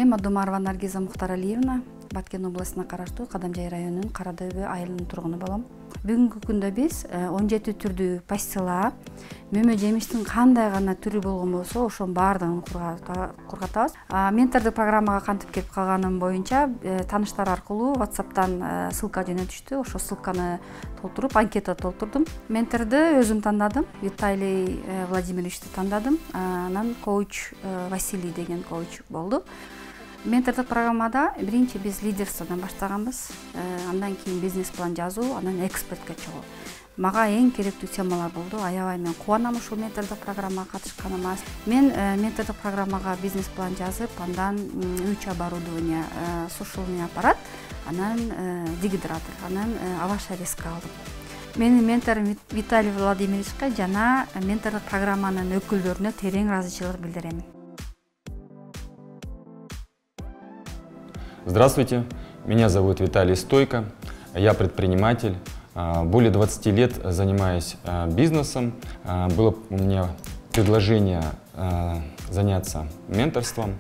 Эми Абдумарова Наргиза Мухтаралиевна, Баткен областына караштуу Кадамжай районунун Карадөбү айылынын тургуну болом. Бүгүнкү күндө биз 17 түрдүү пастила, мөмө жемиштин кандай гана түрү болгон болсо, ошонун баардыгын кургатабыз. Ментордук программага кантип келип калганым боюнча, тааныштар аркылуу WhatsApp'тан ссылка жөнөтүштү. Ошо ссылканы толтуруп, анкета толтурдум. Менторду өзүм тандадым, Виталий Владимировичти тандадым. Анан коуч Василий деген коуч болду. Ментордук программада биринчи биз лидерстводон баштаганбыз. Андан кийин бизнес-план жазуу, анан экспертке чыгуу. Мага эң керектүү темалар болду. Аябай мен кубанам ушул ментордук программага катышканыма. Мен ментордук программага бизнес-план жазып, андан 3 оборудование, сушильный аппарат, анан дегидратор, анан авашарезка алдым. Менин менторум Виталий Владимировичке жана ментордук программанын өкүлдөрүнө терең ыраазычылык билдирем. Здравствуйте, меня зовут Виталий Стойко, я предприниматель. Более 20 лет занимаюсь бизнесом. Было у меня предложение заняться менторством.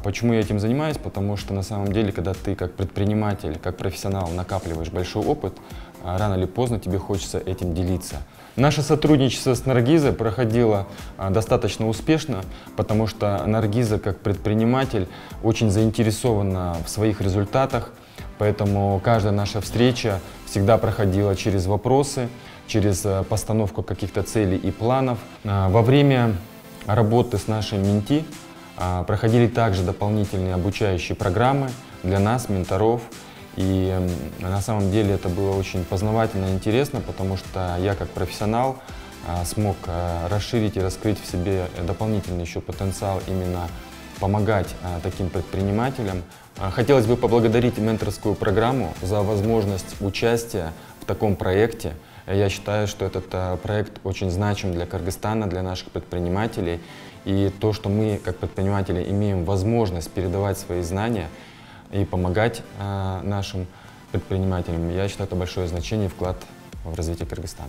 Почему я этим занимаюсь? Потому что на самом деле, когда ты как предприниматель, как профессионал накапливаешь большой опыт, рано или поздно тебе хочется этим делиться. Наше сотрудничество с Наргизой проходило достаточно успешно, потому что Наргиза как предприниматель очень заинтересована в своих результатах, поэтому каждая наша встреча всегда проходила через вопросы, через постановку каких-то целей и планов. Во время работы с нашим менти проходили также дополнительные обучающие программы для нас, менторов. И на самом деле это было очень познавательно и интересно, потому что я как профессионал смог расширить и раскрыть в себе дополнительный еще потенциал именно помогать таким предпринимателям. Хотелось бы поблагодарить менторскую программу за возможность участия в таком проекте. Я считаю, что этот проект очень значим для Кыргызстана, для наших предпринимателей. И то, что мы как предприниматели имеем возможность передавать свои знания и помогать нашим предпринимателям, я считаю, это большое значение и вклад в развитие Кыргызстана.